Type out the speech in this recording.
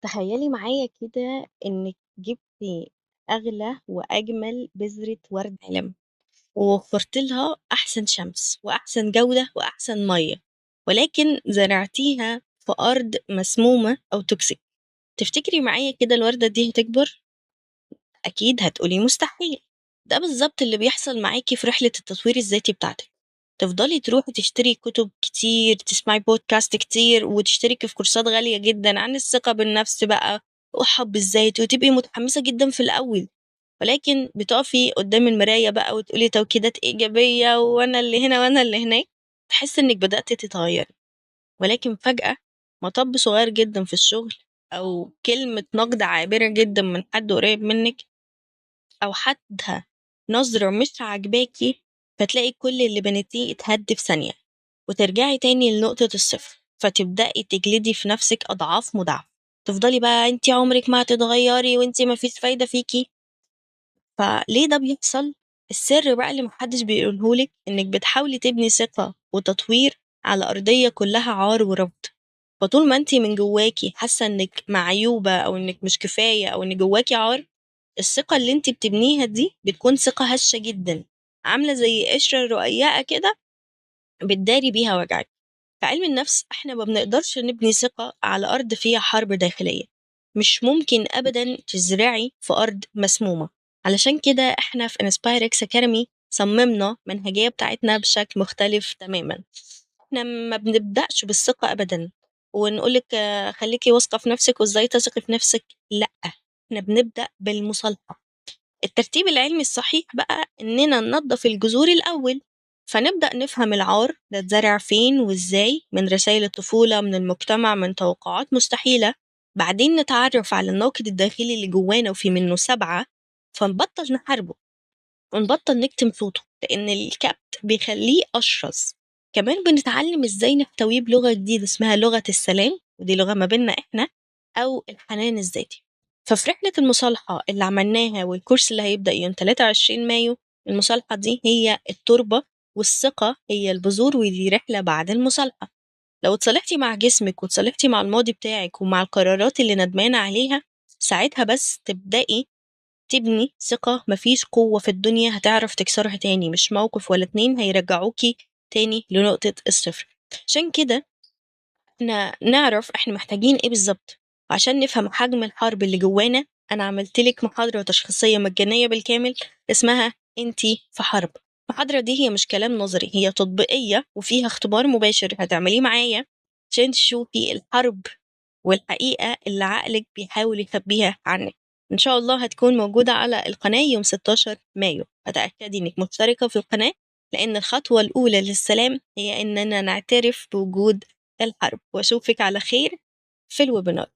تخيلي معايا كده إنِك جبتِ أغلى وأجمل بذرة ورد عالم، ووفّرتِ لها أحسن شمس وأحسن جودة وأحسن مَيّة، ولكن زرعتيها في أرض مسمومة أو toxic. تفتكري معايا كده الوردة دي هتكبر؟ أكيد هتقولي مستحيل. ده بالضبط اللي بيحصل معاكِ في رحلة التطوير الذاتي بتاعتِك. تفضلي تروحي تشتري كتب كتير، تسمعي بودكاست كتير، وتشتركي في كورسات غالية جدًا عن الثقة بالنفس بقى وحب الذات، وتبقي متحمسة جدًا في الأول، ولكن بتقفي قدام المراية بقى وتقولي توكيدات إيجابية وأنا اللي هنا وأنا اللي هناك، تحسي إنِك بدأتِ تتغيري، ولكن فجأة مطب صغير جدًا في الشغل أو كلمة نقد عابرة جدًا من حد قريب منِك أو حدها نظرة مش عاجباكِ، فتلاقي كل اللي بنيتيه اتهد في ثانية، وترجعي تاني لنقطة الصفر، فتبدئي تجلدي في نفسِك أضعاف مضاعفة، تفضلي بقى أنتِ عمرِك ما هتتغيري وأنتِ ما فيش فايدة فيكِ. فليه ده بيحصل؟ السر بقى اللي ما حدش بيقوله لِك إنِك بتحاولي تبني ثقة وتطوير على أرضية كلها عار ورفض، فطول ما أنتِ من جواكِ حاسة إنِك معيوبة أو إنِك مش كفاية أو إن جواكِ عار، الثقة اللي أنتِ بتبنيها دي بتكون ثقة هشة جدًا، عاملة زي قشرة رقيقة كده بتداري بيها وجعِك. في علم النفس إحنا ما بنقدرش نبني ثقة على أرض فيها حرب داخلية، مش ممكن أبدًا تزرعي في أرض مسمومة، علشان كده إحنا في Inspirex Academy صممنا المنهجية بتاعتنا بشكل مختلف تمامًا. إحنا ما بنبدأش بالثقة أبدًا ونقول لِك خليكِ واثقة في نفسِك وإزاي تثقي في نفسِك، لأ، إحنا بنبدأ بالمصالحة. الترتيب العلمي الصحيح بقى إننا ننضف الجذور الأول، فنبدأ نفهم العار ده اتزرع فين وإزاي من رسائل الطفولة من المجتمع من توقعات مستحيلة، بعدين نتعرف على الناقد الداخلي اللي جوانا وفي منه 7، فنبطل نحاربه ونبطل نكتم صوته لأن الكبت بيخليه أشرس. كمان بنتعلم إزاي نحتويه بلغة جديدة اسمها لغة السلام، ودي لغة ما بيننا إحنا، أو الحنان الذاتي. ففي رحلة المصالحة اللي عملناها والكورس اللي هيبدأ يوم 23 مايو، المصالحة دي هي التربة والثقة هي البذور، ودي رحلة بعد المصالحة. لو اتصالحتي مع جسمك واتصالحتي مع الماضي بتاعك ومع القرارات اللي ندمانة عليها، ساعتها بس تبدأي تبني ثقة مفيش قوة في الدنيا هتعرف تكسرها تاني، مش موقف ولا اتنين هيرجعوكي تاني لنقطة الصفر. عشان كده إحنا نعرف إحنا محتاجين إيه بالضبط، وعشان نفهم حجم الحرب اللي جوانا أنا عملت لِك محاضرة تشخيصية مجانية بالكامل اسمها أنتِ في حرب. المحاضرة دي هي مش كلام نظري، هي تطبيقية وفيها اختبار مباشر هتعمليه معايا عشان تشوفي الحرب والحقيقة اللي عقلِك بيحاول يخبيها عنِك. إن شاء الله هتكون موجودة على القناة يوم 16 مايو، فتأكدي إنِك مشتركة في القناة لأن الخطوة الأولى للسلام هي إننا نعترف بوجود الحرب، وأشوفِك على خير في الويبينار.